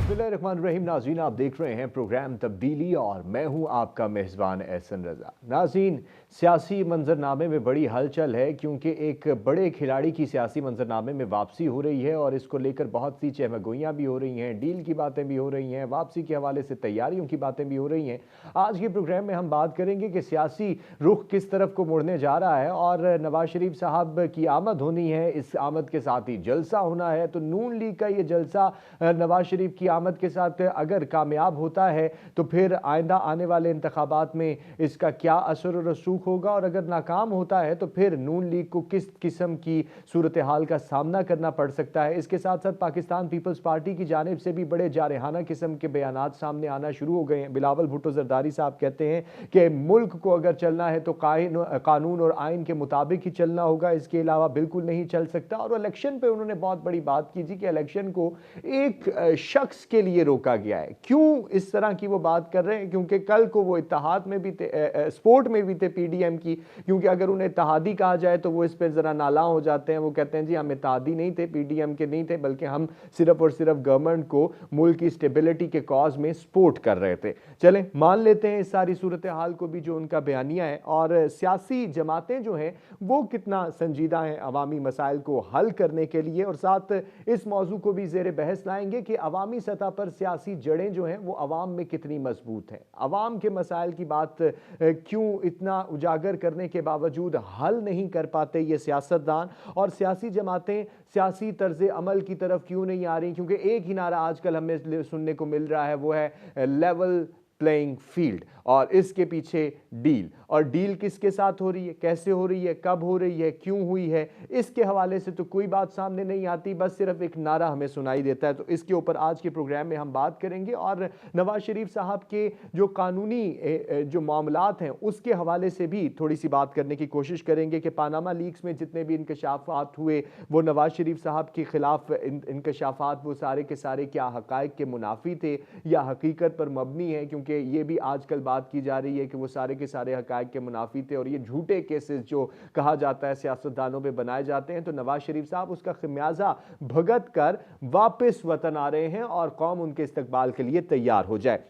बिस्मिल्लाहिर्रहमानिर्रहीम। नाज़रीन, आप देख रहे हैं प्रोग्राम तब्दीली और मैं हूं आपका मेज़बान एहसन रज़ा। नाज़रीन, सियासी मंजरनामे में बड़ी हलचल है क्योंकि एक बड़े खिलाड़ी की सियासी मंजरनामे में वापसी हो रही है और इसको लेकर बहुत सी चहमगोइयाँ भी हो रही हैं, डील की बातें भी हो रही हैं, वापसी के हवाले से तैयारियों की बातें भी हो रही हैं। आज के प्रोग्राम में हम बात करेंगे कि सियासी रुख किस तरफ को मुड़ने जा रहा है और नवाज शरीफ साहब की आमद होनी है, इस आमद के साथ ही जलसा होना है। तो नून लीग का ये जलसा नवाज शरीफ की आमद के साथ अगर कामयाब होता है तो फिर आइंदा आने वाले इंतखाबात में इसका क्या असर और रसूख होगा, और अगर नाकाम होता है तो फिर नून लीग को किस किस्म की सूरत हाल का सामना करना पड़ सकता है। इसके साथ साथ पाकिस्तान पीपल्स पार्टी की जानिब से भी बड़े जारहाना किस्म के बयानात सामने आना शुरू हो गए हैं। बिलावल भुट्टो जरदारी साहब कहते हैं कि मुल्क को अगर चलना है तो कानून और आइन के मुताबिक ही चलना होगा, इसके अलावा बिल्कुल नहीं चल सकता। और इलेक्शन पे उन्होंने बहुत बड़ी बात की थी कि इलेक्शन को एक शख्स के लिए रोका गया है। क्यों इस तरह की वो बात कर रहे हैं? क्योंकि कल को वो इत्तेहाद में भी थे, स्पोर्ट में भी थे पीडीएम की। क्योंकि अगर उन्हें इत्तेहादी कहा जाए तो वो इस पर जरा नाला हो जाते हैं। वो कहते हैं जी हम इत्तेहादी नहीं थे, पीडीएम के नहीं थे, बल्कि हम सिर्फ और सिर्फ गवर्नमेंट को मुल्क की स्टेबिलिटी के कॉज में सपोर्ट कर रहे थे। चलें मान लेते हैं इस सारी सूरत हाल को भी जो उनका बयानिया है, और सियासी जमातें जो हैं वो कितना संजीदा हैं अवामी मसाइल को हल करने के लिए। और साथ इस मौजू को भी जेर बहस लाएंगे कि अवामी सतह पर सियासी जड़ें जो हैं वो अवाम में कितनी मजबूत हैं। अवाम के मसाइल की बात क्यों इतना उजागर करने के बावजूद हल नहीं कर पाते ये सियासतदान, और सियासी जमातें सियासी तर्ज अमल की तरफ क्यों नहीं आ रही? क्योंकि एक ही नारा आजकल हमें सुनने को मिल रहा है, वो है लेवल प्लेइंग फील्ड, और इसके पीछे डील। और डील किसके साथ हो रही है, कैसे हो रही है, कब हो रही है, क्यों हुई है, इसके हवाले से तो कोई बात सामने नहीं आती, बस सिर्फ एक नारा हमें सुनाई देता है। तो इसके ऊपर आज के प्रोग्राम में हम बात करेंगे और नवाज शरीफ साहब के जो कानूनी जो मामलात हैं उसके हवाले से भी थोड़ी सी बात करने की कोशिश करेंगे कि पानामा लीक्स में जितने भी इंकशाफात हुए वो नवाज शरीफ साहब के खिलाफ इंकशाफात वो सारे के सारे क्या हकायक के मुनाफी थे या हकीकत पर मबनी है? क्योंकि ये भी आजकल बात की जा रही है कि वो सारे के सारे हकायक के मुनाफी थे और ये झूठे केसेस जो कहा जाता है सियासतदानों पे बनाए जाते हैं। तो नवाज शरीफ साहब उसका खमियाजा भुगत कर वापस वतन आ रहे हैं और कौम उनके इस्तकबाल के लिए तैयार हो जाए।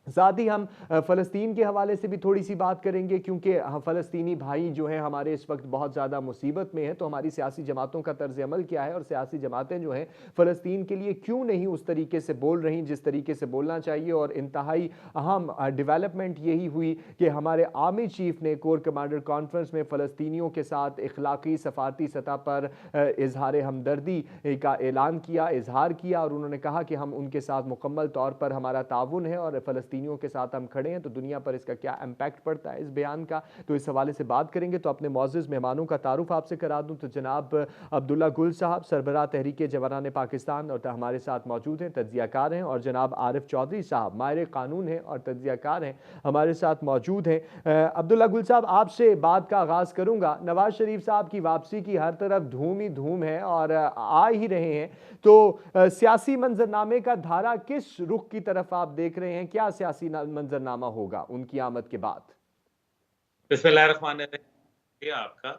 साथ ही हम फ़लस्तीन के हवाले से भी थोड़ी सी बात करेंगे, क्योंकि फ़लस्तीनी भाई जो हैं हमारे इस वक्त बहुत ज़्यादा मुसीबत में हैं। तो हमारी सियासी जमातों का तर्ज अमल क्या है और सियासी जमातें जो हैं फ़लस्तीन के लिए क्यों नहीं उस तरीके से बोल रही जिस तरीके से बोलना चाहिए। और इंतहाई अहम डेवलपमेंट यही हुई कि हमारे आर्मी चीफ ने कोर कमांडर कॉन्फ्रेंस में फ़लस्तीनियों के साथ इखलाकी सफारती सतह पर इजहार हमदर्दी का ऐलान किया, इजहार किया, और उन्होंने कहा कि हम उनके साथ मुकम्मल तौर पर हमारा ताउन है और फ़लस्तीनियों के साथ हम खड़े हैं। तो दुनिया पर इसका क्या इम्पैक्ट पड़ता है इस बयान का, तो इस हवाले से बात करेंगे। तो अपने मौजूद मेहमानों का तारुफ आपसे करा दूं तो जनाब अब्दुल्ला गुल साहब, सरबराह तहरीक जवानान पाकिस्तान और हमारे साथ मौजूद हैं, तज्जियाकार हैं। और जनाब आरिफ चौधरी साहब माहिर कानून हैं और तज्जियाकार हैं, हमारे साथ मौजूद हैं। अब्दुल्ला गुल साहब, आपसे बात का आगाज़ करूंगा। नवाज शरीफ साहब की वापसी की हर तरफ धूम ही धूम है और आ ही रहे हैं। तो सियासी मंजरनामे का धारा किस रुख की तरफ आप देख रहे हैं? क्या सियासी मंजरनामा होगा उनकी आमद के बाद? बिस्मिल्लाहिर्रहमानिर्रहीम। आपका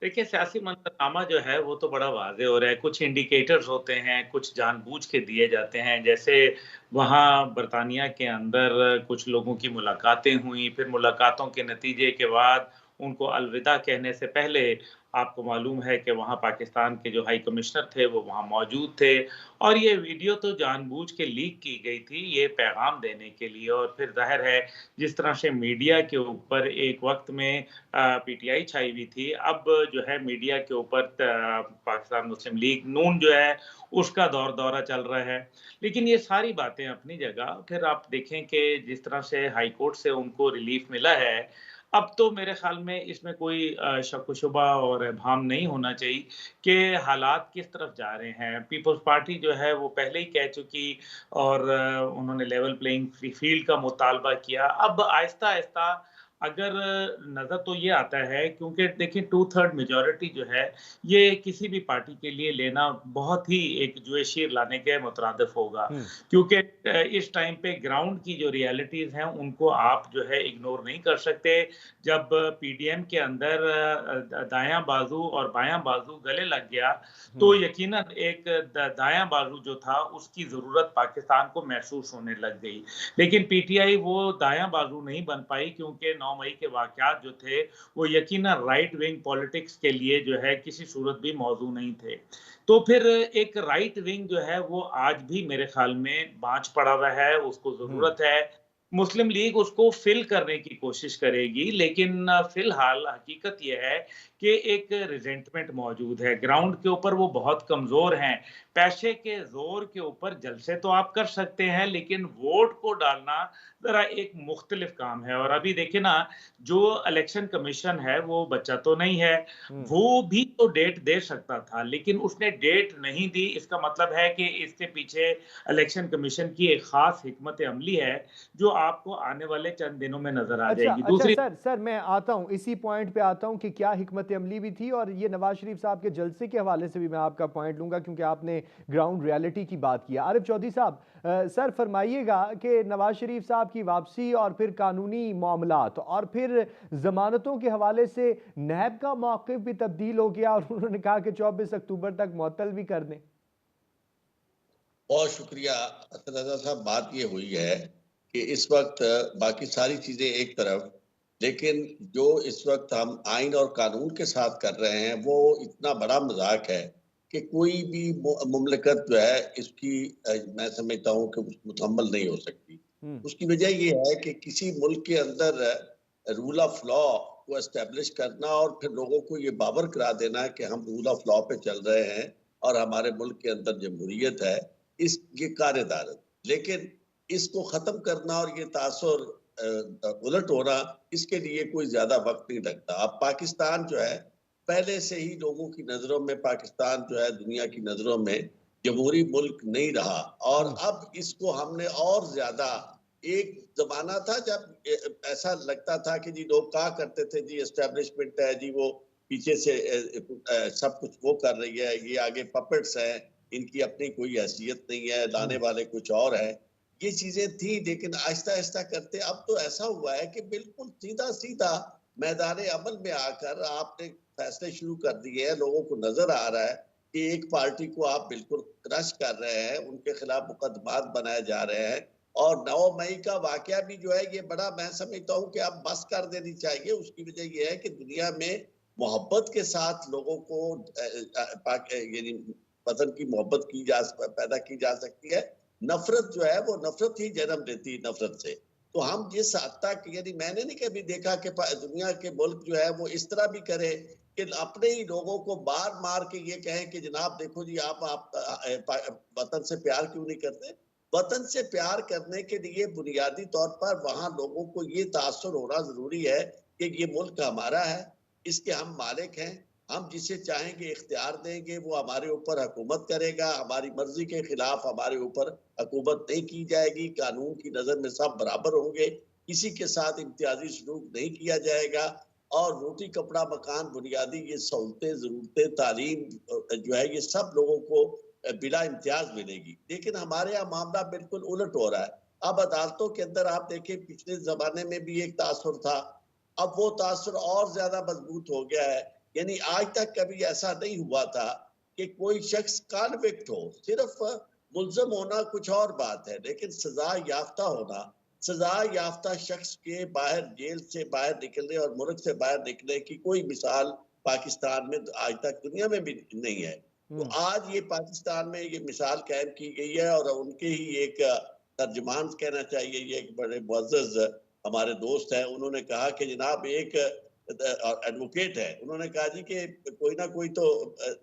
देखिए, सियासी मंजरनामा जो है वो तो बड़ा वाज़ेह हो रहा है। कुछ इंडिकेटर्स होते हैं, कुछ जानबूझ के दिए जाते हैं। जैसे वहाँ बरतानिया के अंदर कुछ लोगों की मुलाकातें हुई, फिर मुलाकातों के नतीजे के बाद उनको अलविदा कहने से पहले आपको मालूम है कि वहाँ पाकिस्तान के जो हाई कमिश्नर थे वो वहाँ मौजूद थे, और ये वीडियो तो जानबूझ के लीक की गई थी ये पैगाम देने के लिए। और फिर ज़ाहिर है जिस तरह से मीडिया के ऊपर एक वक़्त में पीटीआई छाई हुई थी, अब जो है मीडिया के ऊपर पाकिस्तान मुस्लिम लीग नून जो है उसका दौरा चल रहा है। लेकिन ये सारी बातें अपनी जगह, फिर आप देखें कि जिस तरह से हाई कोर्ट से उनको रिलीफ मिला है, अब तो मेरे ख़्याल में इसमें कोई शक-व-शुबा और इबहम नहीं होना चाहिए कि हालात किस तरफ जा रहे हैं। पीपल्स पार्टी जो है वो पहले ही कह चुकी, और उन्होंने लेवल प्लेइंग फील्ड का मुतालबा किया। अब आहिस्ता-आहिस्ता अगर नज़र तो ये आता है, क्योंकि देखिए 2/3 मेजॉरिटी जो है, ये किसी भी पार्टी के लिए लेना बहुत ही एक जो है शीर लाने के मुतरादिफ होगा। हुँ, क्योंकि इस टाइम पे ग्राउंड की जो रियलिटीज़ हैं, उनको आप जो है इग्नोर नहीं कर सकते। जब पीडीएम के अंदर दायाँ बाज़ू और बायाँ बाज़ू गले लग गया, तो हुँ। यकीनन एक दायाँ बाज़ू जो था, उसकी ज़रूरत पाकिस्तान को महसूस होने लग गई। लेकिन पीटीआई वो दायाँ बाज़ू नहीं बन पाई, क्योंकि 9 मई के वाक़यात जो थे, वो यकीनन राइट विंग पॉलिटिक्स के लिए जो है किसी सूरत भी मौज़ू नहीं थे। तो फिर एक राइट विंग जो है वो आज भी मेरे ख़्याल में बाँझ पड़ा हुआ है, उसको हुँ। ज़रूरत है। मुस्लिम लीग उसको फ़िल करने की कोशिश करेगी, लेकिन फ़िलहाल हकीकत ये है कि एक रिज़ेंटमेंट मौजूद है। ग्राउंड के ऊपर वो बहुत कमज़ोर हैं। पैसे के ज़ोर के ऊपर जलसे तो आप कर सकते हैं, लेकिन वोट को डालना ज़रा एक मुख्तलिफ काम है। और अभी देखिए ना, जो इलेक्शन कमीशन है, वो बच्चा तो नहीं है, हुँ। वो भी तो डेट दे सकता था, लेकिन उसने डेट नहीं दी। इसका मतलब है कि इसके पीछे इलेक्शन कमीशन की एक ख़ास हिकमत अमली है, जो आपको आने वाले चंद दिनों में नज़र आ अच्छा, जाएगी। अच्छा दूसरी सर मैं आता हूँ, इसी पॉइंट पे आता हूँ कि क्या हिकमत अमली भी थी और ये नवाज़ शरीफ साहब के जलसे के हवाले से भी मैं आपका पॉइंट लूँगा क्योंकि आपने ग्राउंड रियलिटी की बात की है। आरिफ चौधरी साहब सर फरमाइएगा कि नवाज़ शरीफ साहब की वापसी और फिर कानूनी मामलात और फिर ज़मानतों के हवाले से नैब का मौक़िफ़ भी तब्दील हो गया और उन्होंने कहा कि 24 अक्टूबर तक मुअत्तल भी कर दें। बहुत शुक्रिया असद रज़ा साहब। बात ये हुई है कि इस वक्त बाकी सारी चीज़ें एक तरफ, लेकिन जो इस वक्त हम आइन और कानून के साथ कर रहे हैं, वो इतना बड़ा मज़ाक है कि कोई भी मुमलिकत जो है इसकी मैं समझता हूँ कि मुकम्मल नहीं हो सकती। हुँ, उसकी वजह ये है कि किसी मुल्क के अंदर रूल ऑफ लॉ को एस्टेब्लिश करना और फिर लोगों को ये बावर करा देना कि हम रूल ऑफ लॉ पे चल रहे हैं और हमारे मुल्क के अंदर जमहूरियत है, ये कार्यदार। लेकिन इसको खत्म करना और ये तासुर उलट होना, इसके लिए कोई ज्यादा वक्त नहीं लगता। अब पाकिस्तान जो है, पहले से ही लोगों की नजरों में पाकिस्तान जो है दुनिया की नजरों में जमहूरी मुल्क नहीं रहा, और हुँ, अब इसको हमने और ज्यादा, एक जमाना था जब ऐसा लगता था कि जी लोग कहा करते थे जी एस्टेब्लिशमेंट है जी, वो पीछे से सब कुछ वो कर रही है, ये आगे पपेट्स हैं, इनकी अपनी कोई हैसियत नहीं है, लाने हुँ, वाले कुछ और हैं। ये चीज़ें थी, लेकिन आहिस्ता-आहिस्ता करते अब तो ऐसा हुआ है कि बिल्कुल सीधा-सीधा मैदान अमल में आकर आपने फैसले शुरू कर दिए हैं। लोगों को नज़र आ रहा है कि एक पार्टी को आप बिल्कुल क्रश कर रहे हैं, उनके खिलाफ मुकदमात बनाए जा रहे हैं, और 9 मई का वाक़या भी जो है ये बड़ा, मैं समझता हूँ कि अब बस कर देनी चाहिए। उसकी वजह ये है कि दुनिया में मोहब्बत के साथ लोगों को यानी वतन की मोहब्बत पैदा की जा सकती है। नफ़रत जो है वो नफ़रत ही जन्म देती है नफ़रत से। तो हम जिस हद तक, यानी मैंने नहीं कभी देखा कि दुनिया के मुल्क जो है वो इस तरह भी करे कि अपने ही लोगों को बार मार के ये कहें कि जनाब देखो जी आप वतन से प्यार क्यों नहीं करते। वतन से प्यार करने के लिए बुनियादी तौर पर वहां लोगों को ये तासुर होना जरूरी है कि ये मुल्क हमारा है, इसके हम मालिक हैं, हम जिसे चाहेंगे इख्तियार देंगे, वो हमारे ऊपर हुकूमत करेगा, हमारी मर्जी के खिलाफ हमारे ऊपर हुकूमत नहीं की जाएगी, कानून की नज़र में सब बराबर होंगे, किसी के साथ इम्तियाजी सलूक नहीं किया जाएगा, और रोटी कपड़ा मकान बुनियादी ये सहूलतें ज़रूरतें तालीम जो है ये सब लोगों को बिला इम्तियाज मिलेगी। लेकिन हमारे यहाँ मामला बिल्कुल उलट हो रहा है। अब अदालतों के अंदर आप देखें, पिछले ज़माने में भी एक तासुर था, अब वो तासुर और ज़्यादा मजबूत हो गया है। यानी आज तक कभी ऐसा नहीं हुआ था कि कोई शख्स कॉन्विक्ट हो। सिर्फ मुल्ज़म होना कुछ और बात है, लेकिन सज़ा याफ्ता होना, सज़ा याफ्ता शख्स के बाहर, जेल से बाहर निकलने और मुल्क से बाहर निकलने की कोई मिसाल पाकिस्तान में आज तक दुनिया में भी नहीं है। तो हुँ, आज ये पाकिस्तान में ये मिसाल कायम की गई है, और उनके ही एक तर्जुमान कहना चाहिए, ये एक बड़े मुअज़्ज़ज़ हमारे दोस्त हैं, उन्होंने कहा कि जनाब एक एडवोकेट है, उन्होंने कहा जी कि कोई ना कोई तो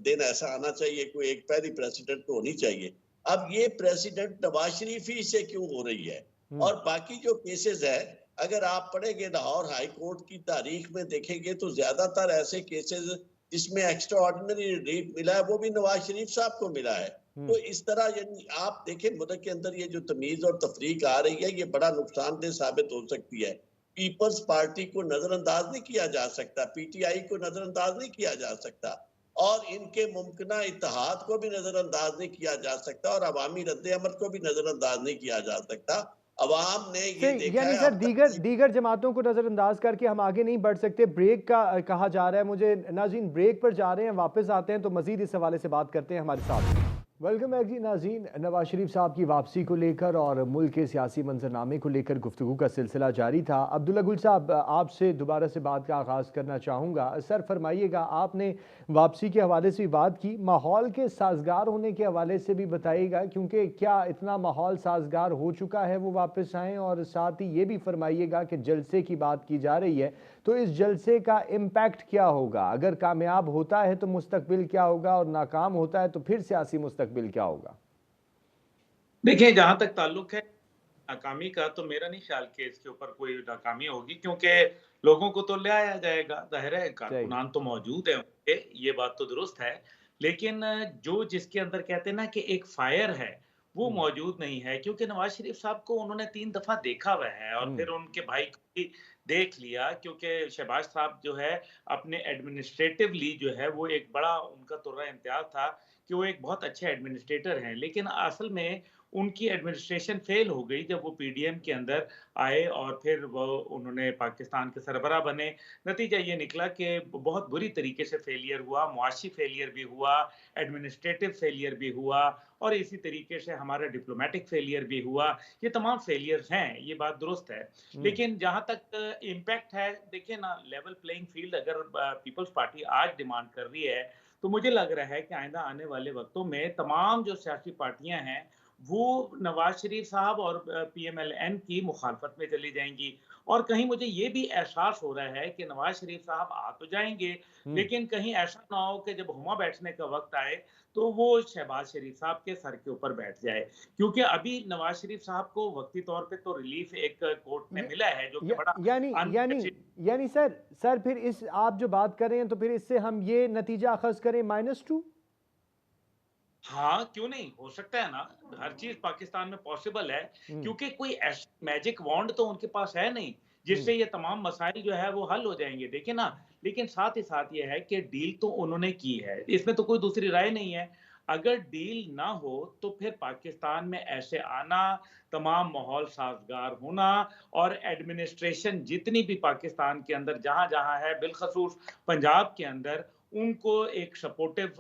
दिन ऐसा आना चाहिए, कोई एक पहली प्रेसिडेंट तो होनी चाहिए। अब ये प्रेसिडेंट नवाज शरीफ ही से क्यों हो रही है? हुँ, और बाकी जो केसेस है, अगर आप पढ़ेंगे लाहौर हाई कोर्ट की तारीख में देखेंगे तो ज्यादातर ऐसे केसेस जिसमें एक्स्ट्रा ऑर्डिनरी रिलीफ मिला है वो भी नवाज शरीफ साहब को मिला है। हुँ, तो इस तरह यानी आप देखें मुल्क के अंदर ये जो तमीज और तफरीक आ रही है, ये बड़ा नुकसानदेह साबित हो सकती है। पीपल्स पार्टी को नजरअंदाज नहीं किया जा सकता, पीटीआई को नजरअंदाज नहीं किया जा सकता और इनके मुमकिना इत्तेहाद को भी नजरअंदाज नहीं किया जा सकता और अवामी रद्द-ए-अमल को भी नजरअंदाज नहीं किया जा सकता। अवाम ने ये सही, देखा यानी है सर अब तक दीगर दीगर जमातों को नज़रअंदाज करके हम आगे नहीं बढ़ सकते। ब्रेक का कहा जा रहा है मुझे। नाज़रीन ब्रेक पर जा रहे हैं, वापस आते हैं तो मजीद इस हवाले से बात करते हैं हमारे साथ। वेलकम बैक जी नाज़रीन। नवाज शरीफ साहब की वापसी को लेकर और मुल्क के सियासी मंजरनामे को लेकर गुफ्तगू का सिलसिला जारी था। अब्दुल्ला गुल साहब, आपसे दोबारा से बात का आगाज़ करना चाहूँगा। सर फरमाइएगा, आपने वापसी के हवाले से भी बात की, माहौल के साजगार होने के हवाले से भी बताइएगा, क्योंकि क्या इतना माहौल साजगार हो चुका है वो वापस आएँ, और साथ ही ये भी फरमाइएगा कि जलसे की बात की जा रही है तो इस जलसे का इम्पैक्ट क्या होगा, अगर कामयाब होता है तो मुस्तकबिल क्या होगा और नाकाम होता है तो फिर सियासी मुस्तकबिल क्या होगा? देखिए, जहां तक ताल्लुक है नाकामी का, तो मेरा नहीं ख्याल कि इसके ऊपर कोई नाकामी होगी, क्योंकि लोगों को तो ले आया जाएगा। ज़ाहिर है सही। कारकुनान तो मौजूद है उनके, ये बात तो दुरुस्त है। लेकिन जो जिसके अंदर कहते हैं ना कि एक फायर है, वो हम्म। मौजूद नहीं है, क्योंकि नवाज शरीफ साहब को उन्होंने 3 दफा देखा हुआ है और हम्म। फिर उनके भाई को भी देख लिया, क्योंकि शहबाज साहब जो है अपने एडमिनिस्ट्रेटिवली जो है वो एक बड़ा उनका तुर्रा इम्तियाज था कि वो एक बहुत अच्छे एडमिनिस्ट्रेटर हैं। लेकिन असल में उनकी एडमिनिस्ट्रेशन फेल हो गई जब वो पीडीएम के अंदर आए और फिर वो उन्होंने पाकिस्तान के सरबराह बने। नतीजा ये निकला कि बहुत बुरी तरीके से फेलियर हुआ, मुआशी फेलियर भी हुआ, एडमिनिस्ट्रेटिव फेलियर भी हुआ और इसी तरीके से हमारा डिप्लोमेटिक फेलियर भी हुआ। ये तमाम फेलियर्स हैं, ये बात दुरुस्त है। हम्म। लेकिन जहाँ तक इम्पैक्ट है, देखिए ना, लेवल प्लेइंग फील्ड अगर पीपल्स पार्टी आज डिमांड कर रही है, तो मुझे लग रहा है कि आइंदा आने वाले वक्तों में तमाम जो सियासी पार्टियां हैं वो नवाज शरीफ साहब और पीएमएलएन की मुखालफत में चली जाएंगी। और कहीं मुझे ये भी एहसास हो रहा है कि नवाज शरीफ साहब आ तो जाएंगे, हम्म। लेकिन कहीं ऐसा ना हो कि जब हुमा बैठने का वक्त आए तो वो शहबाज शरीफ साहब के सर के ऊपर बैठ जाए। क्योंकि अभी नवाज शरीफ साहब को वक्ती तौर पे तो रिलीफ एक कोर्ट में या, मिला है, जो कि बड़ा यानी यानी अनप्रेसिडेंटेड। यानी सर सर फिर इस आप जो बात कर रहे हैं तो फिर इससे हम ये नतीजा अखज़ करें -2। हाँ, क्यों नहीं? हो सकता है ना, हर चीज़ पाकिस्तान में पॉसिबल है, हम्म। क्योंकि कोई ऐसा मैजिक वॉन्ड तो उनके पास है नहीं, हम्म। जिससे ये तमाम मसाइल जो है वो हल हो जाएँगे। देखिए ना, लेकिन साथ ही साथ ये है कि डील तो उन्होंने की है, इसमें तो कोई दूसरी राय नहीं है। अगर डील ना हो, तो फिर पाकिस्तान में ऐसे आना, तमाम माहौल साज़गार होना और एडमिनिस्ट्रेशन जितनी भी पाकिस्तान के अंदर जहाँ-जहाँ है, बिलख़सूस पंजाब के अंदर, उनको एक सपोर्टिव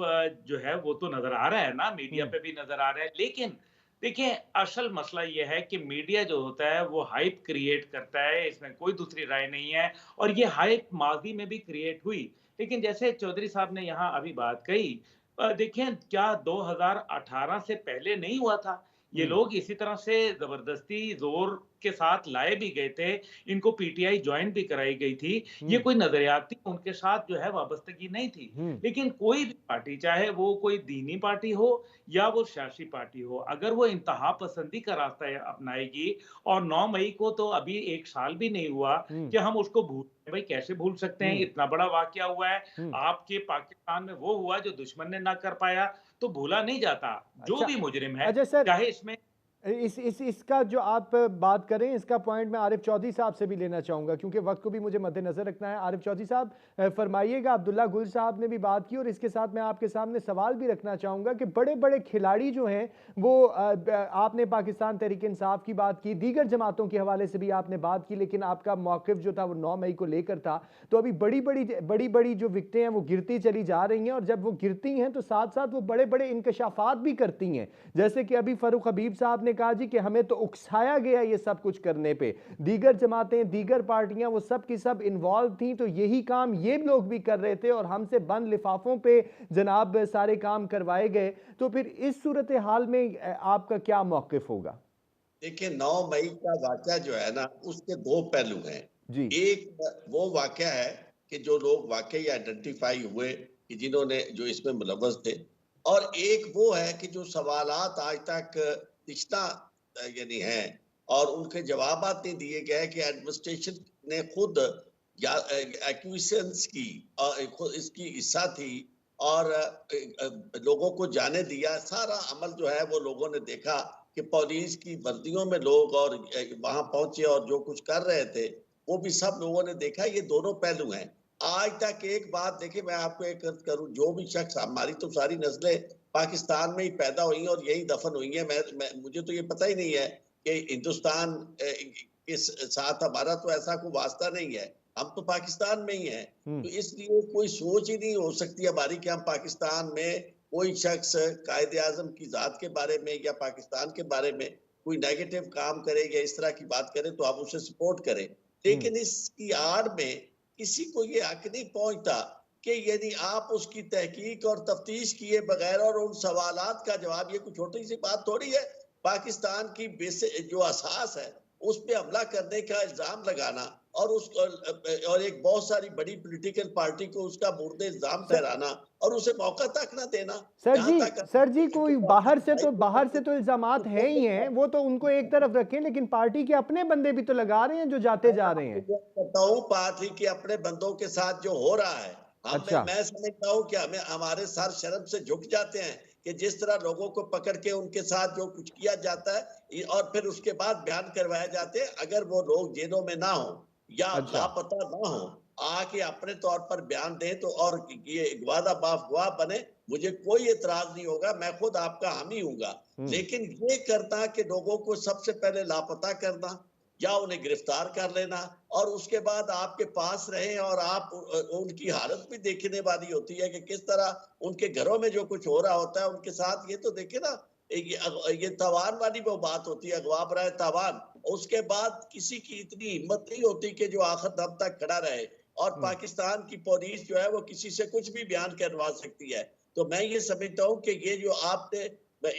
जो है वो तो नज़र आ रहा है ना, मीडिया हम्म। पे भी नज़र आ रहा है। लेकिन देखिए, असल मसला ये है कि मीडिया जो होता है वो हाइप क्रिएट करता है, इसमें कोई दूसरी राय नहीं है और ये हाइप माज़ी में भी क्रिएट हुई। लेकिन जैसे चौधरी साहब ने यहाँ अभी बात कही, देखिए क्या 2018 से पहले नहीं हुआ था? ये हम्म। लोग इसी तरह से ज़बरदस्ती ज़ोर के साथ लाए भी गए थे, इनको पीटीआई जॉइन भी कराई गई थी। ये हम्म। कोई नज़रियाती उनके साथ जो है वाबस्तगी नहीं थी। हम्म। लेकिन कोई भी पार्टी, चाहे वो कोई दीनी पार्टी हो या वो सियासी पार्टी हो, अगर वो इंतहा पसंदी का रास्ता अपनाएगी और 9 मई को तो अभी 1 साल भी नहीं हुआ हम्म। कि हम उसको भूल, भाई कैसे भूल सकते हैं? हम्म। इतना बड़ा वाक़या हुआ है। हम्म। आपके पाकिस्तान में वो हुआ जो दुश्मन ने ना कर पाया, तो भूला नहीं जाता। जो अच्छा। भी मुजरिम है, अच्छा सर, चाहे इसमें इस इसका जो आप बात करें, इसका पॉइंट मैं आरिफ चौधरी साहब से भी लेना चाहूँगा, क्योंकि वक्त को भी मुझे मद्देनज़र रखना है। आरिफ चौधरी साहब फरमाइएगा, अब्दुल्ला गुल साहब ने भी बात की और इसके साथ मैं आपके सामने सवाल भी रखना चाहूँगा कि बड़े बड़े खिलाड़ी जो हैं वो आपने पाकिस्तान तहरीक इंसाफ की बात की, दीगर जमातों के हवाले से भी आपने बात की, लेकिन आपका मौक़िफ़ जो था वो 9 मई को लेकर था। तो अभी बड़ी बड़ी जो विकटें हैं वो गिरती चली जा रही हैं, और जब वो गिरती हैं तो साथ साथ वो बड़े बड़े इंकशाफात भी करती हैं। जैसे कि अभी फ़ारूक हबीब साहब ने कहा जी कि हमें तो उकसाया गया ये सब कुछ करने पे, दीगर जमातें, दीगर पार्टियां वो सब की सब इन्वॉल्व थी, तो यही काम ये लोग भी कर रहे थे और हमसे बंद लिफाफों पे जनाब सारे काम करवाए गए। तो फिर इस सूरत हाल में आपका क्या मौक़िफ़ होगा? देखिए 9 मई का वाक़या जो है ना, उसके 2 पहलू हैं। जी। एक वो वाक़या है कि जो लोग वाक़ई आइडेंटिफ़ाई हुए कि जिन्होंने जो इसमें मुलव्वस थे, और एक वो है कि जो सवालात आज तक तिश्ता यानी हैं और उनके जवाबात नहीं दिए गए कि एडमिनिस्ट्रेशन ने खुद या एक्विजिशंस की और खुद इसकी हिस्सा थी और लोगों को जाने दिया। सारा अमल जो है वो लोगों ने देखा कि पुलिस की वर्दियों में लोग और वहां पहुंचे और जो कुछ कर रहे थे वो भी सब लोगों ने देखा। ये दोनों पहलू हैं। आज तक एक बात देखिए, मैं आपको एक अर्ज करूं, जो भी शख्स, हमारी तो सारी नस्लें पाकिस्तान में ही पैदा हुई हैं और यही दफन हुई हैं। मैं मुझे तो ये पता ही नहीं है कि हिंदुस्तान के साथ हमारा तो ऐसा कोई वास्ता नहीं है। हम तो पाकिस्तान में ही हैं। तो इसलिए कोई सोच ही नहीं हो सकती हमारी कि हम पाकिस्तान में कोई शख्स कायदे आजम की जात के बारे में या पाकिस्तान के बारे में कोई नेगेटिव काम करे या इस तरह की बात करे तो आप उसे सपोर्ट करें। लेकिन इसकी आड़ में किसी को ये हक नहीं पहुंचता कि यदि आप उसकी तहकीक और तफ्तीश किए बगैर और उन सवालात का जवाब, ये कोई छोटी सी बात थोड़ी है, पाकिस्तान की बेसिक जो असास है उस पे हमला करने का इल्जाम लगाना और और एक बहुत सारी बड़ी पॉलिटिकल पार्टी को उसका मुर्दे इल्जाम ठहराना और उसे मौका तक ना देना। सर जी कोई बाहर से तो इल्जामात हैं ही हैं, वो तो उनको एक तरफ रखें, लेकिन पार्टी के अपने बंदे भी तो लगा रहे हैं जो जाते जा रहे हैं। बताऊं, पार्टी के अपने बंदों के साथ जो हो रहा है, अच्छा। मैं समझता हूं कि हमारे सर शर्म से झुक जाते हैं कि जिस तरह लोगों को पकड़ के उनके साथ जो कुछ किया जाता है और फिर उसके बाद बयान करवाए जाते हैं। अगर वो लोग जेलों में ना हो या लापता ना हो, आके अपने तौर पर बयान दें तो और ये वादा माफ गवाह बने, मुझे कोई एतराज नहीं होगा, मैं खुद आपका हामी हूँगा। लेकिन ये करना कि लोगों को सबसे पहले लापता करना या उन्हें गिरफ्तार कर लेना और उसके बाद आपके पास रहे और आप उनकी हालत भी देखने वाली होती है कि किस तरह उनके घरों में जो कुछ हो रहा होता है उनके साथ। ये तो देखे ना, ये तावान वाली वो बात होती है, अगवा बराए तावान। उसके बाद किसी की इतनी हिम्मत नहीं होती कि जो आखिर दम तक खड़ा रहे और पाकिस्तान की पुलिस जो है वो किसी से कुछ भी बयान करवा सकती है। तो मैं ये समझता हूँ कि ये जो आपने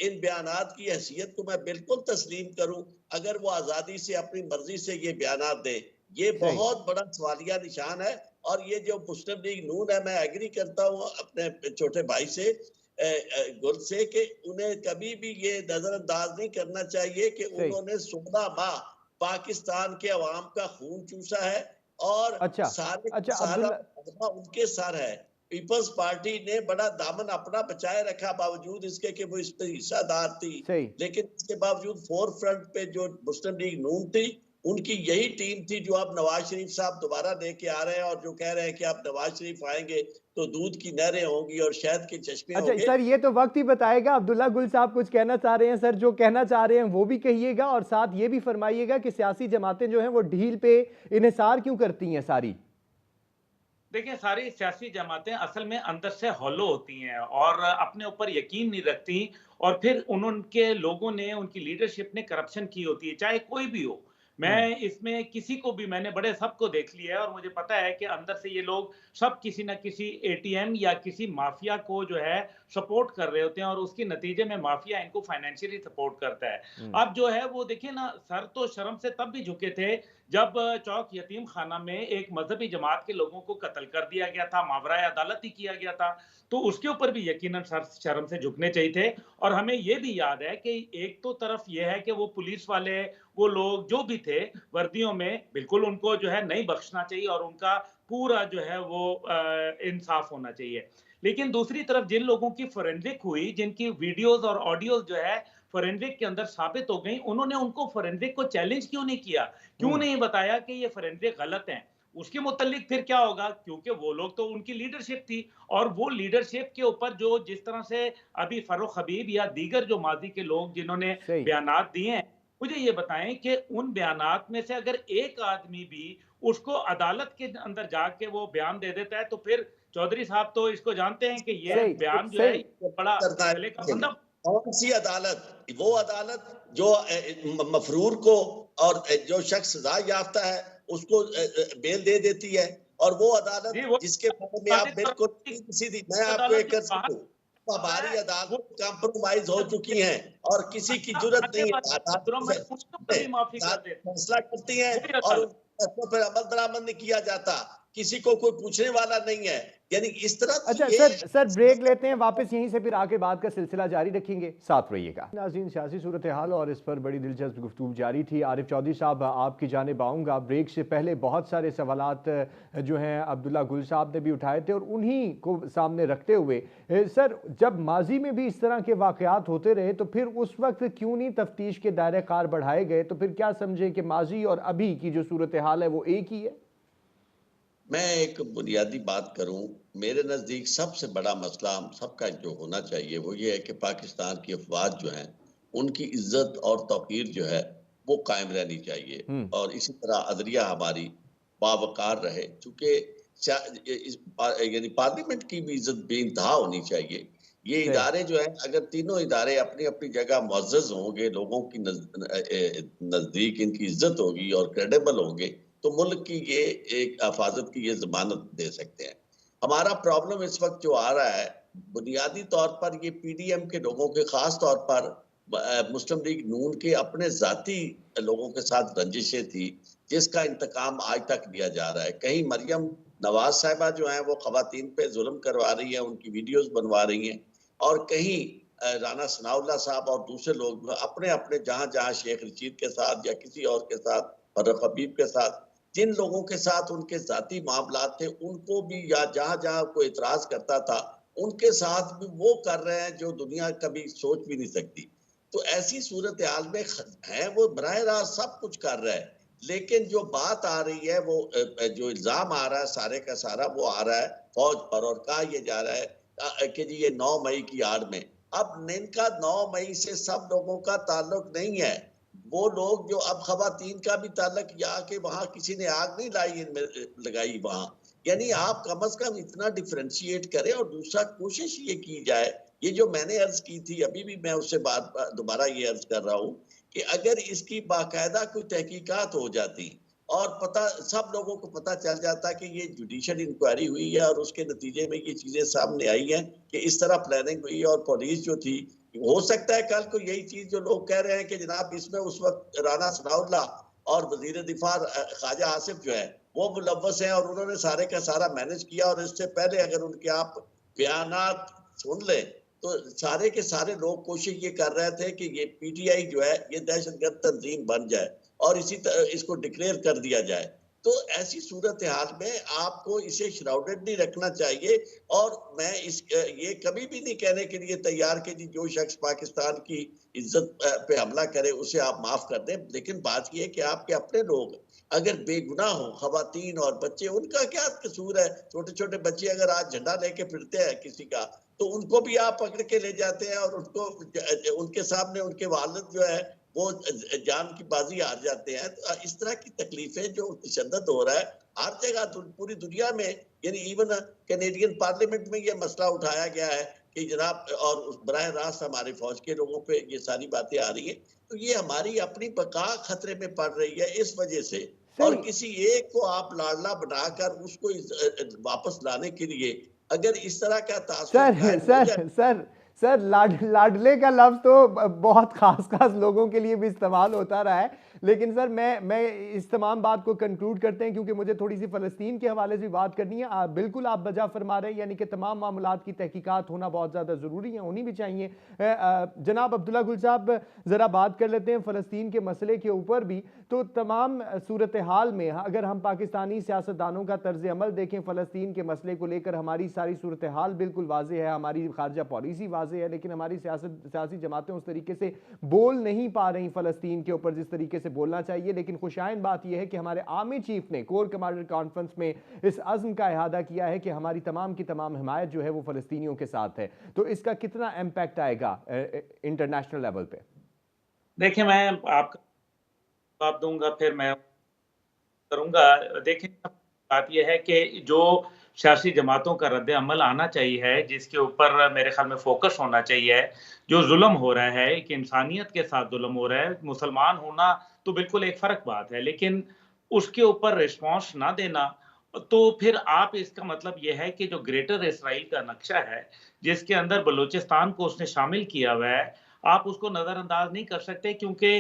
इन बयानात की हैसियत को मैं बिल्कुल तस्लीम करूं, अगर वो आजादी से अपनी मर्जी से ये बयानात दे, ये बहुत बड़ा सवालिया निशान है। और ये जो मुस्लिम लीग नून है, मैं एग्री करता हूँ अपने छोटे भाई से गुल से कि उन्हें कभी भी ये नजरअंदाज नहीं करना चाहिए कि उन्होंने 16 माह पाकिस्तान के अवाम का खून चूसा है और सारा उनके सर है। पीपल्स पार्टी ने बड़ा दामन अपना बचाए रखा, बावजूद इसके कि वो इस पर हिस्सादार थी। लेकिन इसके बावजूद फोर फ्रंट पे जो मुस्लिम लीग नून थी, उनकी यही टीम थी जो अब नवाज शरीफ साहब दोबारा लेके आ रहे हैं और जो कह रहे हैं कि अब नवाज शरीफ आएंगे तो दूध की नहरें होंगी और शहद के चश्मे होंगे। अच्छा सर, ये तो वक्त ही बताएगा। अब्दुल्ला गुल साहब कुछ कहना चाह रहे हैं सर, जो कहना चाह रहे हैं वो भी कहिएगा और साथ ये भी फरमाइएगा कि सियासी जमातें जो हैं वो ढील पे इन्हिसार क्यों करती हैं सारी। देखिए, सारी सियासी जमातें असल में अंदर से हॉलो होती हैं और अपने ऊपर यकीन नहीं रखती और फिर उनके लोगों ने, उनकी लीडरशिप ने करप्शन की होती है, चाहे कोई भी हो। मैं इसमें किसी को भी, मैंने बड़े सबको देख लिया है और मुझे पता है कि अंदर से ये लोग सब किसी ना किसी एटीएम या किसी माफिया को जो है सपोर्ट कर रहे होते हैं और उसके नतीजे में माफिया इनको फाइनेंशियली सपोर्ट करता है। अब जो है वो देखिए ना, सर तो शर्म से तब भी झुके थे जब चौक यतीम खाना में एक मजहबी जमात के लोगों को कत्ल कर दिया गया था, मावराए अदालत ही किया गया था। तो उसके ऊपर भी यकीनन सर शर्म से झुकने चाहिए थे। और हमें ये भी याद है कि एक तो तरफ ये है कि वो पुलिस वाले, वो लोग जो भी थे वर्दियों में, बिल्कुल उनको जो है नहीं बख्शना चाहिए और उनका पूरा जो है वो इंसाफ होना चाहिए। लेकिन दूसरी तरफ जिन लोगों की फोरेंसिक हुई, जिनकी वीडियोस और ऑडियोज जो है फोरेंसिक के अंदर साबित हो गई, उन्होंने उनको फोरेंसिक को चैलेंज क्यों नहीं किया, क्यों नहीं बताया कि ये फोरेंसिक गलत है। उसके मुतालिक फिर क्या होगा, क्योंकि वो लोग तो, उनकी लीडरशिप थी और वो लीडरशिप के ऊपर जो जिस तरह से अभी फरूख हबीब या दीगर जो माजी के लोग जिन्होंने बयानात दिए हैं, मुझे ये बताएं कि उन बयानात में से अगर एक आदमी भी उसको अदालत के अंदर जाके वो बयान दे देता है तो फिर चौधरी साहब तो इसको जानते हैं कि ये बयान जो है बड़ा गले का बंधा। कौन सी अदालत? वो अदालत जो मफरूर को और जो शख्स सजा याफ्ता है उसको बेल दे देती है, और वो अदालत जिसके बारे में आप बिल्कुल सीधी, मैं आपको एक हमारी अदालत कॉम्प्रोमाइज हो चुकी हैं और किसी की जरूरत नहीं है, फैसला करती हैं और फैसलों पर अमल दरामद नहीं किया जाता। किसी को कोई पूछने वाला नहीं है। यानी इस तरह तो अच्छा ये सर ब्रेक लेते हैं, वापस यहीं से फिर आके बात का सिलसिला जारी रखेंगे, साथ रहिएगा। नाज़रीन, सियासी सूरत हाल और इस पर बड़ी दिलचस्प गुफ्तगू जारी थी। आरिफ चौधरी साहब, आपकी जानिब आऊँगा। ब्रेक से पहले बहुत सारे सवालात जो हैं अब्दुल्ला गुल साहब ने भी उठाए थे और उन्हीं को सामने रखते हुए सर, जब माजी में भी इस तरह के वाक़यात होते रहे तो फिर उस वक्त क्यों नहीं तफ्तीश के दायरे कार बढ़ाए गए? तो फिर क्या समझें कि माजी और अभी की जो सूरत हाल है वो एक ही है? मैं एक बुनियादी बात करूं, मेरे नज़दीक सबसे बड़ा मसला हम सबका जो होना चाहिए वो ये है कि पाकिस्तान की अफवाज जो हैं, उनकी इज्जत और तौक़ीर जो है, वो कायम रहनी चाहिए हम्म। और इसी तरह अदलिया हमारी बावक़ार रहे। चूँकि यानी पार्लियामेंट की भी इज्जत बेइंतहा होनी चाहिए। ये इदारे जो हैं, अगर तीनों इदारे अपनी-अपनी जगह मुअज़्ज़ज़ होंगे, लोगों की नज़दीक इनकी इज्जत होगी और क्रेडिबल होंगे, तो मुल्क की ये एक हिफाज़त की ये ज़मानत दे सकते हैं। हमारा प्रॉब्लम इस वक़्त जो आ रहा है, बुनियादी तौर पर ये पीडीएम के लोगों के ख़ास तौर पर मुस्लिम लीग नून के अपने ज़ाती लोगों के साथ रंजिशें थी, जिसका इंतकाम आज तक लिया जा रहा है। कहीं मरियम नवाज़ साहिबा जो हैं, वो ख़वातीन पे ज़ुल्म करवा रही हैं, उनकी वीडियोज़ बनवा रही हैं और कहीं राना सनाउल्लाह साहब और दूसरे लोग अपने-अपने जहाँ-जहाँ शेख रशीद के साथ या किसी और के साथ, फर्रुख हबीब के साथ, जिन लोगों के साथ उनके ज़ाती मामलात थे, उनको भी या जहाँ-जहाँ कोई इतराज़ करता था, उनके साथ भी वो कर रहे हैं जो दुनिया कभी सोच भी नहीं सकती। तो ऐसी सूरत-ए-हाल में है वो बराह रास्त सब कुछ कर रहा है, लेकिन जो बात आ रही है वो जो इल्ज़ाम आ रहा है सारे का सारा वो आ रहा है फ़ौज पर और कहा ये जा रहा है कि जी ये 9 मई की आड़ में। अब इनका 9 मई से सब लोगों का ताल्लुक नहीं है। वो लोग जो अब ख़वातीन का भी ताल्लुक या कि वहाँ किसी ने आग नहीं लाई इनमें लगाई वहाँ। यानी आप कम से कम इतना डिफरेंशिएट करें और दूसरा कोशिश ये की जाए, ये जो मैंने अर्ज़ की थी, अभी भी मैं उससे बात दोबारा ये अर्ज़ कर रहा हूँ कि अगर इसकी बाकायदा कोई तहकीकात हो जाती और पता सब लोगों को पता चल जाता कि ये जुडिशियल इंक्वायरी हुई है और उसके नतीजे में ये चीज़ें सामने आई हैं कि इस तरह प्लानिंग हुई और पुलिस जो थी, हो सकता है कल को यही चीज़ जो लोग कह रहे हैं कि जनाब इसमें उस वक़्त राना सनाउल्लाह और वज़ीर दिफ़ा ख्वाजा आसिफ जो है, वो मुलव्वस हैं और उन्होंने सारे का सारा मैनेज किया और इससे पहले अगर उनके आप बयानात सुन लें, तो सारे के सारे लोग कोशिश ये कर रहे थे कि ये पीटीआई जो है, ये दहशतगर्द तंज़ीम बन जाए और इसी इसको डिक्लेयर कर दिया जाए। तो ऐसी सूरत-ए-हाल में आपको इसे श्राउडेड नहीं रखना चाहिए और मैं ये कभी भी नहीं कहने के लिए तैयार कि जी जो शख्स पाकिस्तान की इज्जत पे हमला करे उसे आप माफ कर दें। लेकिन बात ये है कि आपके अपने लोग अगर बेगुनाह हों, ख़वातीन और बच्चे, उनका क्या कसूर है? छोटे-छोटे बच्चे अगर आज झंडा लेके फिरते हैं किसी का, तो उनको भी आप पकड़ के ले जाते हैं और उनको उनके सामने उनके वालिद जो है वो जान की बाजी हार जाते हैं। तो इस तरह की तकलीफें जो तशद्दुद हो रहा है हर जगह पूरी दुनिया में, यानी इवन कैनेडियन पार्लियामेंट में ये मसला उठाया गया है कि जनाब और बराह रास्त हमारे फौज के लोगों पे ये सारी बातें आ रही हैं। तो ये हमारी अपनी बका खतरे में पड़ रही है इस वजह से। और सही। किसी एक को आप लाडला बनाकर उसको वापस लाने के लिए अगर इस तरह का तासुर सर कायम हो जाए। सर सर सर लाडले का लफ्ज तो बहुत खास खास लोगों के लिए भी इस्तेमाल होता रहा है, लेकिन सर मैं इस तमाम बात को कंक्लूड करते हैं क्योंकि मुझे थोड़ी सी फ़लस्तीन के हवाले से भी बात करनी है। बिल्कुल आप बजा फरमा रहे हैं, यानी कि तमाम मामलात की तहकीकात होना बहुत ज़्यादा ज़रूरी है, होनी भी चाहिए। जनाब अब्दुल्ला गुल साहब, ज़रा बात कर लेते हैं फ़लस्तीन के मसले के ऊपर भी। तो तमाम सूरत हाल में अगर हम पाकिस्तानी सियासतदानों का तर्ज अमल देखें फ़लस्तीन के मसले को लेकर, हमारी सारी सूरत हाल बिल्कुल वाज़ेह है, हमारी खारजा पॉलिसी वाज़ेह है, लेकिन हमारी सियासी जमातें उस तरीके से बोल नहीं पा रही फ़लस्तीन के ऊपर जिस तरीके से बोलना चाहिए। लेकिन खुशाइन बात यह है कि हमारे आर्मी चीफ ने कोर कमांडर कॉन्फ्रेंस में इस अज़्म का इहादा किया है कि हमारी तमाम की तमाम हिमायत जो है वो फ़लस्तीनियों के साथ है। तो इसका कितना इम्पैक्ट आएगा इंटरनेशनल लेवल पे? देखिए, मैं आपका जवाब दूँगा, फिर मैं करूँगा। देखिए, बात ये है कि जो सियासी जमातों का रद्द-ए-अमल आना चाहिए है, जिसके ऊपर मेरे ख़्याल में फ़ोकस होना चाहिए है, जो ज़ुल्म हो रहा है, एक इंसानियत के साथ ज़ुल्म हो रहा है, मुसलमान होना तो बिल्कुल एक फ़र्क बात है, लेकिन उसके ऊपर रिस्पॉन्स ना देना, तो फिर आप इसका मतलब ये है कि जो ग्रेटर इज़राइल का नक्शा है, जिसके अंदर बलूचिस्तान को उसने शामिल किया हुआ है, आप उसको नज़रअंदाज नहीं कर सकते क्योंकि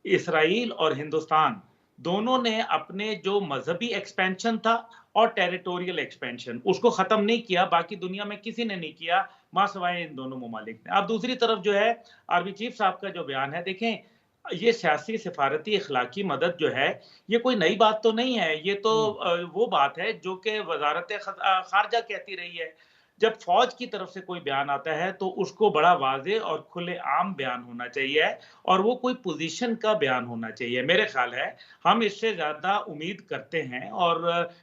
इज़राइल और हिंदुस्तान दोनों ने अपने जो मजहबी एक्सपेंशन था और टेरिटोरियल एक्सपेंशन उसको खत्म नहीं किया, बाकी दुनिया में किसी ने नहीं किया मां सवाए इन दोनों ममालिक ने। अब दूसरी तरफ जो है आर्मी चीफ साहब का जो बयान है, देखें ये सियासी सिफारती इखलाकी मदद जो है ये कोई नई बात तो नहीं है, ये तो हम्म। वो बात है जो कि वजारत खारजा कहती रही है। जब फौज की तरफ से कोई बयान आता है तो उसको बड़ा वाज़े और खुलेआम बयान होना चाहिए और वो कोई पोजीशन का बयान होना चाहिए। मेरे ख्याल है हम इससे ज़्यादा उम्मीद करते हैं और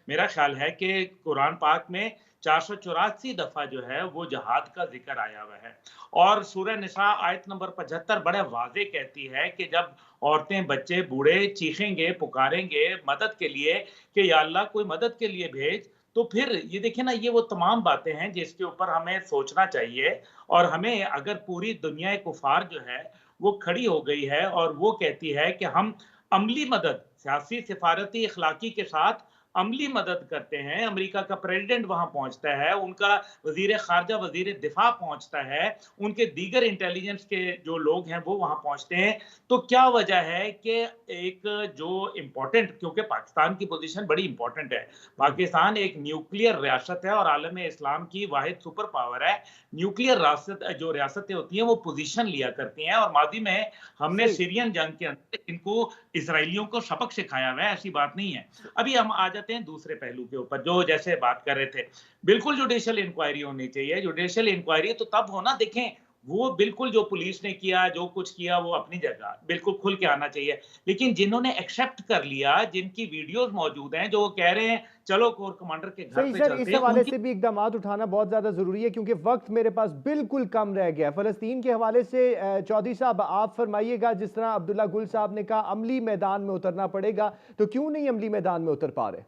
मेरा ख्याल है कि कुरान पाक में 484 दफ़ा जो है वो जिहाद का ज़िक्र आया हुआ है और सूरह निसा आयत नंबर 75 बड़े वाज़े कहती है कि जब औरतें, बच्चे, बूढ़े चीखेंगे, पुकारेंगे मदद के लिए कि या अल्लाह कोई मदद के लिए भेज, तो फिर ये देखिए ना, ये वो तमाम बातें हैं जिसके ऊपर हमें सोचना चाहिए और हमें अगर पूरी दुनिया कुफ़ार जो है वो खड़ी हो गई है और वो कहती है कि हम अमली मदद, सियासी, सिफारती, इखलाकी के साथ अमली मदद करते हैं। अमेरिका का प्रेसिडेंट वहाँ पहुँचता है, उनका वज़ीर ख़ारजा, वज़ीर दिफ़ा पहुँचता है, उनके दीगर इंटेलिजेंस के जो लोग हैं वो वहाँ पहुँचते हैं। तो क्या वजह है कि एक जो इम्पोर्टेंट, क्योंकि पाकिस्तान की पोज़ीशन बड़ी इम्पोर्टेंट है। हम्म। पाकिस्तान एक न्यूक्लियर रियासत है और आलम इस्लाम की वाहिद सुपर पावर है। न्यूक्लियर रासत जो रियासतें होती हैं वो पोज़ीशन लिया करती हैं और माज़ी में हमने सही। सीरियन जंग के अंदर इनको इज़राइलियों को सबक सिखाया हुआ है, ऐसी बात नहीं है। अभी हम आ जाते हैं दूसरे पहलू के ऊपर, जो जैसे बात कर रहे थे। बिल्कुल जुडिशियल इंक्वायरी होनी चाहिए। जुडिशियल इंक्वायरी तो तब होना, देखें वो बिल्कुल जो पुलिस ने किया, जो कुछ किया वो अपनी जगह बिल्कुल खुल के आना चाहिए। लेकिन जिन्होंने एक्सेप्ट कर लिया, जिनकी वीडियोज़ मौजूद हैं, जो कह रहे हैं चलो कोर कमांडर के घर सही पे सर, चलते इस हैं, हवाले उनकी से भी इकदामात उठाना बहुत ज़्यादा ज़रूरी है क्योंकि वक्त मेरे पास बिल्कुल कम रह गया। फ़लस्तीन के हवाले से चौधरी साहब आप फरमाइएगा, जिस तरह अब्दुल्ला गुल साहब ने कहा अमली मैदान में उतरना पड़ेगा, तो क्यों नहीं अमली मैदान में उतर पा रहे?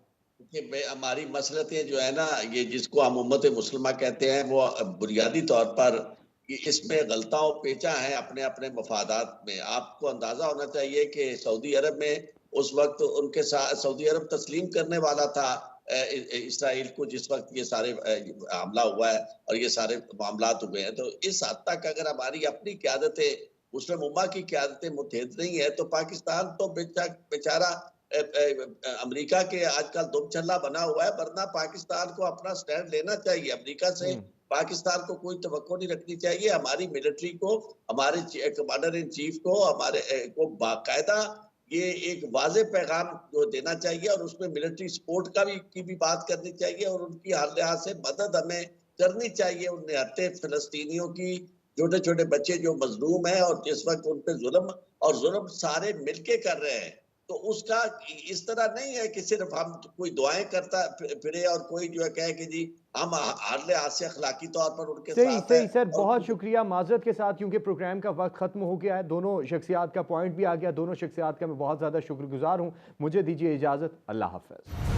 कि हमारी मसलतें जो है ना, ये जिसको हम उम्मत मुस्लिमा कहते हैं, वो बुनियादी तौर पर इसमें गलताओं पेचा है अपने अपने मफादात में। आपको अंदाजा होना चाहिए कि सऊदी अरब में उस वक्त उनके साथ सऊदी अरब तस्लीम करने वाला था इसराइल को, जिस वक्त ये सारे हमला हुआ है और ये सारे मामलात हुए हैं। तो इस हद तक अगर हमारी अपनी क़यादतें मुस्लिम उम्मा की क़यादतें मुतहद नहीं है तो पाकिस्तान तो बेचारा अमेरिका के आजकल दुम छल्ला बना हुआ है, वरना पाकिस्तान को अपना स्टैंड लेना चाहिए। अमेरिका से हम्म। पाकिस्तान को कोई तवक्को नहीं रखनी चाहिए। हमारी मिलिट्री को, हमारे कमांडर इन चीफ को, हमारे को बाकायदा ये एक वाज़ेह पैगाम जो देना चाहिए और उसमें मिलिट्री सपोर्ट की भी बात करनी चाहिए और उनकी हर लिहाज से मदद हमें करनी चाहिए। उन निहत्थे फ़लस्तीनियों की, छोटे-छोटे बच्चे जो मज़लूम हैं और जिस वक़्त उन पे ज़ुल्म सारे मिलके कर रहे हैं। तो उसका इस तरह नहीं है कि सिर्फ हम कोई दुआएं करता फिरे और कोई जो है कहे कि जी हम हर लिहाज से अखलाकी तौर पर उनके सही साथ है सही सर, और बहुत कुछ शुक्रिया। माजरत के साथ क्योंकि प्रोग्राम का वक्त ख़त्म हो गया है, दोनों शख्सियात का पॉइंट भी आ गया, दोनों शख्सियात का मैं बहुत ज़्यादा शुक्रगुजार हूँ। मुझे दीजिए इजाज़त, अल्लाह हाफ़िज़।